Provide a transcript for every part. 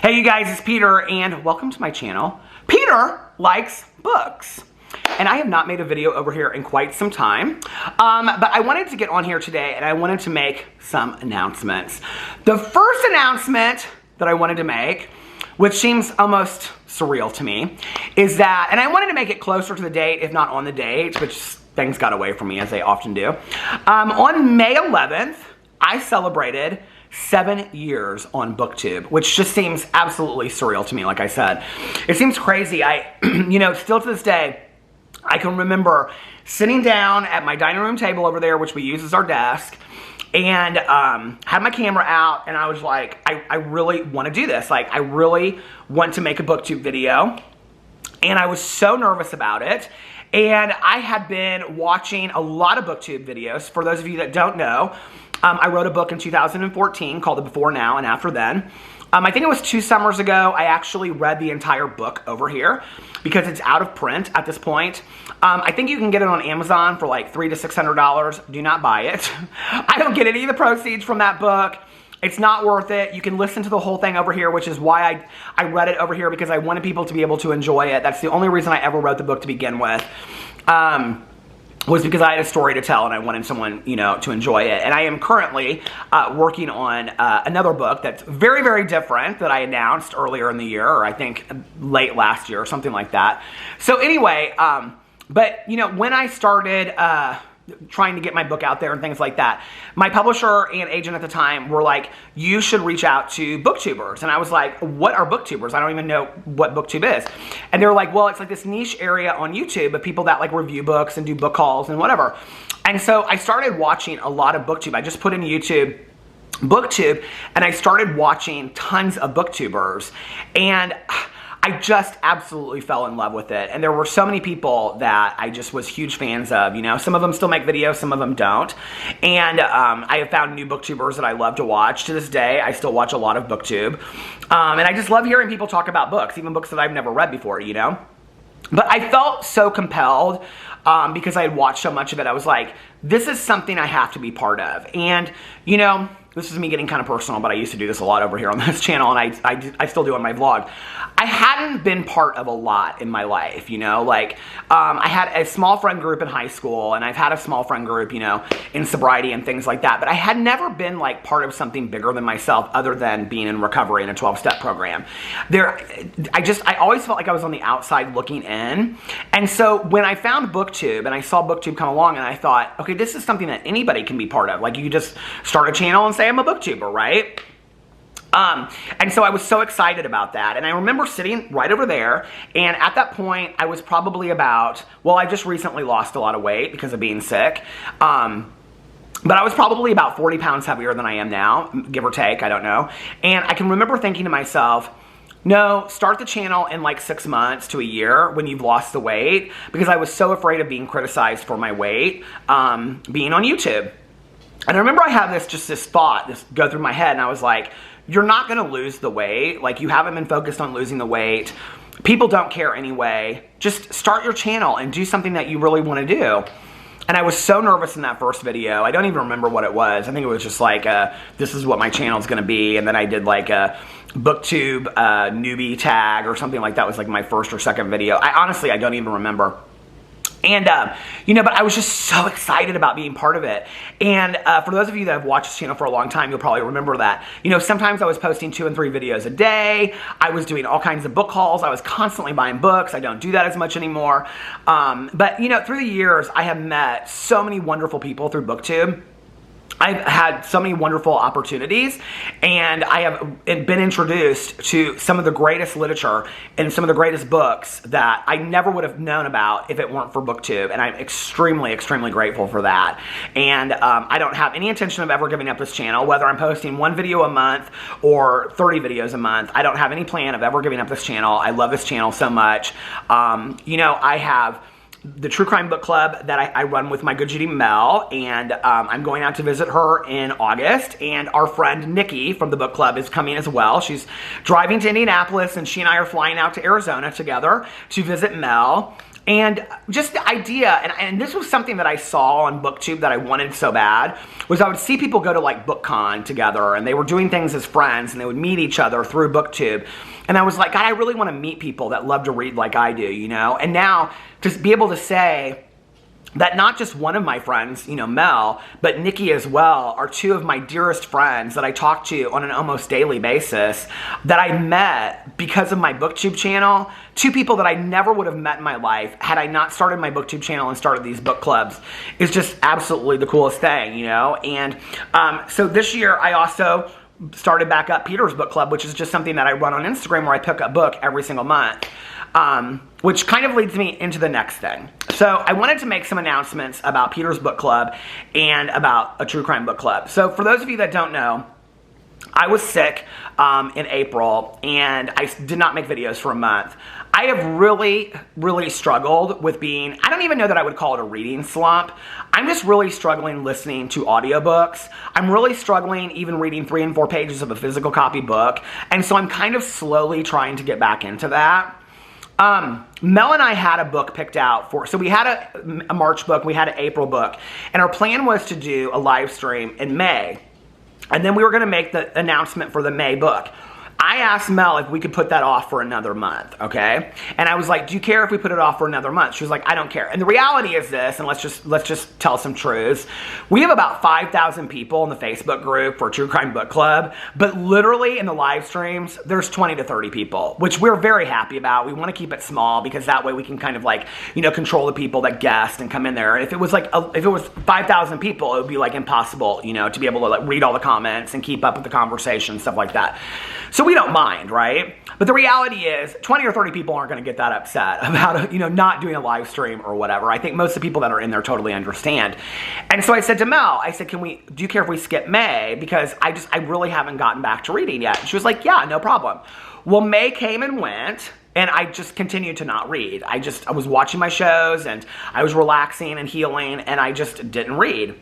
Hey you guys, it's Peter and welcome to my channel. Peter likes books. And I have not made a video over here in quite some time, but I wanted to get on here today and I wanted to make some announcements. The first announcement that I wanted to make, which seems almost surreal to me, is that, and I wanted to make it closer to the date, if not on the date, which things got away from me as they often do. On May 11th, I celebrated 7 years on Booktube, which just seems absolutely surreal to me, like I said. It seems crazy. Still to this day, I can remember sitting down at my dining room table over there, which we use as our desk, and had my camera out, and I was like, I really want to do this. Like, I really want to make a Booktube video, and I was so nervous about it. And I had been watching a lot of Booktube videos. For those of you that don't know, I wrote a book in 2014 called The Before Now and After Then. I think it was 2 summers ago, I actually read the entire book over here because it's out of print at this point. I think you can get it on Amazon for like $300 to $600. Do not buy it. I don't get any of the proceeds from that book. It's not worth it. You can listen to the whole thing over here, which is why I read it over here, because I wanted people to be able to enjoy it. That's the only reason I ever wrote the book to begin with. Was because I had a story to tell and I wanted someone, to enjoy it. And I am currently working on another book that's very, very different that I announced earlier in the year, or I think late last year or something like that. So anyway, when I started trying to get my book out there and things like that, my publisher and agent at the time were like, you should reach out to booktubers. And I was like, what are booktubers? I don't even know what booktube is. And they were like, well, it's like this niche area on YouTube of people that like review books and do book hauls and whatever. And so I started watching a lot of booktube. I just put in YouTube booktube and I started watching tons of booktubers, and I just absolutely fell in love with it. And there were so many people that I just was huge fans of, Some of them still make videos, some of them don't. And I have found new booktubers that I love to watch. To this day, I still watch a lot of Booktube. And I just love hearing people talk about books, even books that I've never read before, But I felt so compelled because I had watched so much of it. I was like, this is something I have to be part of. And, this is me getting kind of personal, but I used to do this a lot over here on this channel, and I still do on my vlog. I hadn't been part of a lot in my life, I had a small friend group in high school, and I've had a small friend group, in sobriety and things like that, but I had never been like part of something bigger than myself other than being in recovery in a 12-step program. I always felt like I was on the outside looking in, and so when I found Booktube, and I saw Booktube come along, and I thought, okay, this is something that anybody can be part of. Like, you just start a channel and say, I'm a booktuber, right? And so I was so excited about that. And I remember sitting right over there, and at that point, I was probably about, well, I just recently lost a lot of weight because of being sick. But I was probably about 40 pounds heavier than I am now, give or take, I don't know. And I can remember thinking to myself, no, start the channel in like 6 months to a year when you've lost the weight, because I was so afraid of being criticized for my weight being on YouTube. And I remember I had this thought go through my head, and I was like, you're not going to lose the weight. Like, you haven't been focused on losing the weight. People don't care anyway. Just start your channel and do something that you really want to do. And I was so nervous in that first video. I don't even remember what it was. I think it was just like, this is what my channel is going to be. And then I did like a Booktube newbie tag or something like that. Was like my first or second video. Honestly, I don't even remember. And, but I was just so excited about being part of it. And for those of you that have watched this channel for a long time, you'll probably remember that. Sometimes I was posting 2 and 3 videos a day. I was doing all kinds of book hauls. I was constantly buying books. I don't do that as much anymore. But, through the years, I have met so many wonderful people through Booktube. I've had so many wonderful opportunities, and I have been introduced to some of the greatest literature and some of the greatest books that I never would have known about if it weren't for Booktube, and I'm extremely, extremely grateful for that. And I don't have any intention of ever giving up this channel, whether I'm posting 1 video a month or 30 videos a month. I don't have any plan of ever giving up this channel. I love this channel so much. I have the True Crime Book Club that I run with my good Judy Mel, and I'm going out to visit her in August, and our friend Nikki from the book club is coming as well. She's driving to Indianapolis, and she and I are flying out to Arizona together to visit Mel. And just the idea, and this was something that I saw on Booktube that I wanted so bad, was I would see people go to like BookCon together, and they were doing things as friends, and they would meet each other through Booktube. And I was like, God, I really want to meet people that love to read like I do, you know? And now, to be able to say that not just one of my friends, you know, Mel, but Nikki as well, are two of my dearest friends that I talk to on an almost daily basis, that I met because of my Booktube channel. Two people that I never would have met in my life had I not started my Booktube channel and started these book clubs, is just absolutely the coolest thing, you know? And so this year I also started back up Peter's book club, which is just something that I run on Instagram, where I pick a book every single month. Which kind of leads me into the next thing. So I wanted to make some announcements about Peter's book club and about a true crime book club. So for those of you that don't know, I was sick in April, and I did not make videos for a month. I have really, really struggled with being, I don't even know that I would call it a reading slump. I'm just really struggling listening to audiobooks. I'm really struggling even reading 3 and 4 pages of a physical copy book. And so I'm kind of slowly trying to get back into that. Mel and I had a book picked out for, so we had a March book, we had an April book, and our plan was to do a live stream in May. And then we were going to make the announcement for the May book. I asked Mel if we could put that off for another month, okay? And I was like, do you care if we put it off for another month? She was like, I don't care. And the reality is this, and let's just tell some truths. We have about 5,000 people in the Facebook group for True Crime Book Club, but literally in the live streams, there's 20 to 30 people, which we're very happy about. We want to keep it small because that way we can kind of like, you know, control the people that guest and come in there. And if it was like, if it was 5,000 people, it would be like impossible, you know, to be able to like read all the comments and keep up with the conversation, stuff like that. So we don't mind, right? But the reality is 20 or 30 people aren't going to get that upset about, you know, not doing a live stream or whatever. I think most of the people that are in there totally understand. And so I said to Mel, I said, do you care if we skip May? Because I really haven't gotten back to reading yet. And she was like, yeah, no problem. Well, May came and went, and I just continued to not read. I was watching my shows, and I was relaxing and healing, and I just didn't read.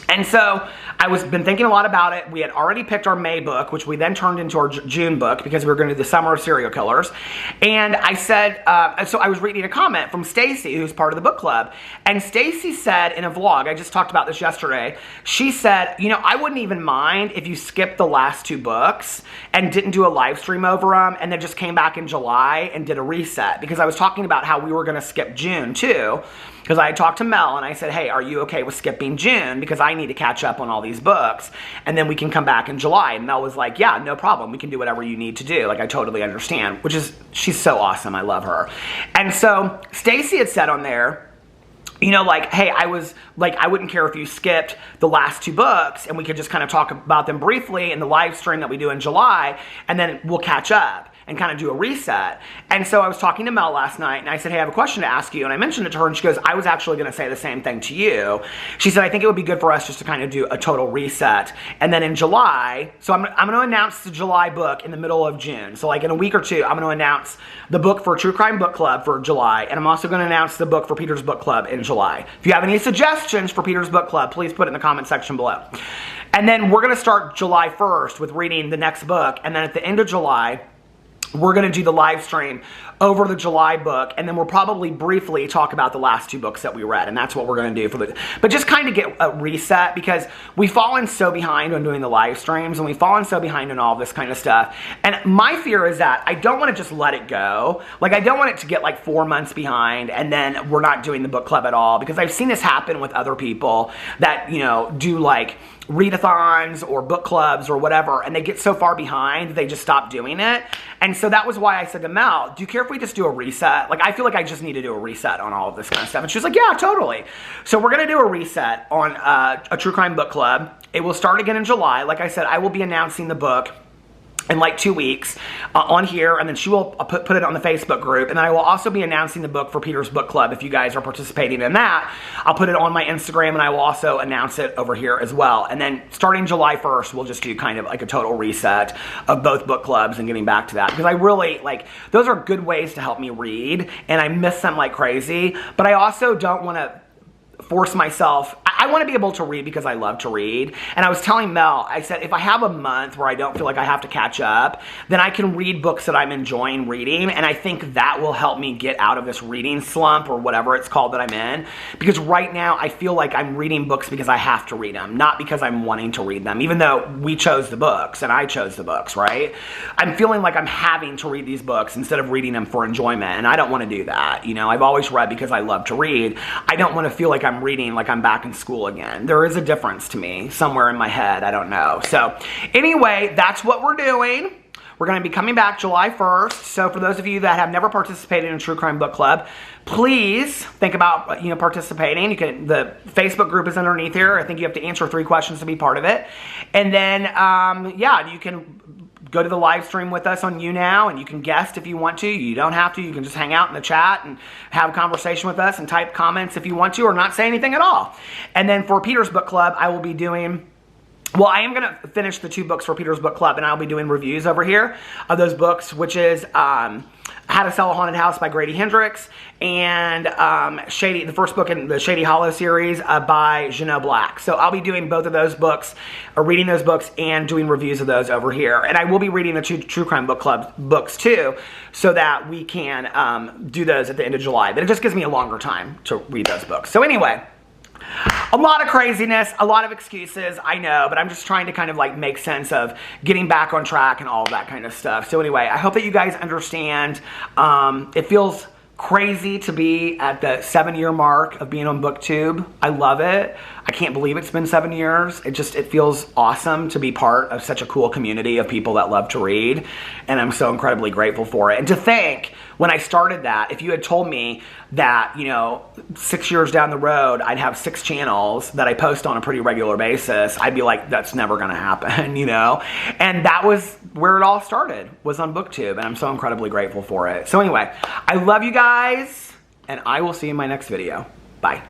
And so I been thinking a lot about it. We had already picked our May book, which we then turned into our June book because we were going to do the Summer of Serial Killers. And I said, so I was reading a comment from Stacy, who's part of the book club. And Stacy said in a vlog, I just talked about this yesterday, she said, you know, I wouldn't even mind if you skipped the last 2 books and didn't do a live stream over them and then just came back in July and did a reset. Because I was talking about how we were going to skip June too. Because I talked to Mel and I said, hey, are you okay with skipping June? Because I need to catch up on all these books. And then we can come back in July. And Mel was like, yeah, no problem. We can do whatever you need to do. Like, I totally understand. Which is, she's so awesome. I love her. And so Stacy had said on there, you know, like, hey, I wouldn't care if you skipped the last 2 books and we could just kind of talk about them briefly in the live stream that we do in July, and then we'll catch up and kind of do a reset. And so I was talking to Mel last night, and I said, hey, I have a question to ask you. And I mentioned it to her, and she goes, I was actually going to say the same thing to you. She said, I think it would be good for us just to kind of do a total reset. And then in July, so I'm going to announce the July book in the middle of June. So like in a week or 2, I'm going to announce the book for True Crime Book Club for July, and I'm also going to announce the book for Peter's Book Club in July. If you have any suggestions for Peter's Book Club, please put it in the comment section below. And then we're going to start July 1st with reading the next book, and then at the end of July, we're going to do the live stream over the July book, and then we'll probably briefly talk about the last 2 books that we read, and that's what we're going to do but just kind of get a reset, because we've fallen so behind on doing the live streams, and we've fallen so behind on all this kind of stuff. And my fear is that I don't want to just let it go. Like, I don't want it to get like 4 months behind, and then we're not doing the book club at all, because I've seen this happen with other people that, you know, do like readathons or book clubs or whatever, and they get so far behind they just stop doing it. And so that was why I said to Mel, do you care if we just do a reset? Like, I feel like I just need to do a reset on all of this kind of stuff. And she was like, yeah, totally. So we're going to do a reset on a True Crime Book Club. It will start again in July. Like I said, I will be announcing the book in like 2 weeks on here, and then she will put it on the Facebook group, and then I will also be announcing the book for Peter's Book Club. If you guys are participating in that, I'll put it on my Instagram, and I will also announce it over here as well. And then starting July 1st, we'll just do kind of like a total reset of both book clubs and getting back to that, because I really, like, those are good ways to help me read, and I miss them like crazy, but I also don't want to force myself. I want to be able to read because I love to read. And I was telling Mel, I said, if I have a month where I don't feel like I have to catch up, then I can read books that I'm enjoying reading. And I think that will help me get out of this reading slump or whatever it's called that I'm in. Because right now I feel like I'm reading books because I have to read them, not because I'm wanting to read them, even though we chose the books and I chose the books, right? I'm feeling like I'm having to read these books instead of reading them for enjoyment. And I don't want to do that. You know, I've always read because I love to read. I don't want to feel like I'm reading like I'm back in school again. There is a difference to me somewhere in my head. I don't know. So anyway, that's what we're doing. We're going to be coming back July 1st. So for those of you that have never participated in a true crime book club, please think about, participating. You can, the Facebook group is underneath here. I think you have to answer 3 questions to be part of it. And then, yeah, you can go to the live stream with us on YouNow, and you can guest if you want to. You don't have to. You can just hang out in the chat and have a conversation with us and type comments if you want to, or not say anything at all. And then for Peter's Book Club, I will be doing... Well, I am going to finish the 2 books for Peter's Book Club, and I'll be doing reviews over here of those books, which is How to Sell a Haunted House by Grady Hendrix, and the first book in the Shady Hollow series by Janelle Black. So I'll be doing both of those books, or reading those books, and doing reviews of those over here. And I will be reading the 2 True Crime Book Club books too, so that we can do those at the end of July. But it just gives me a longer time to read those books. So anyway... a lot of craziness, a lot of excuses, I know, but I'm just trying to kind of like make sense of getting back on track and all of that kind of stuff. So anyway, I hope that you guys understand. It feels crazy to be at the 7-year mark of being on Booktube. I love it. I can't believe it's been 7 years. It feels awesome to be part of such a cool community of people that love to read, and I'm so incredibly grateful for it. And to think, when I started that, if you had told me that, 6 years down the road, I'd have 6 channels that I post on a pretty regular basis, I'd be like, that's never gonna happen, And that was where it all started, was on Booktube, and I'm so incredibly grateful for it. So anyway, I love you guys, and I will see you in my next video. Bye.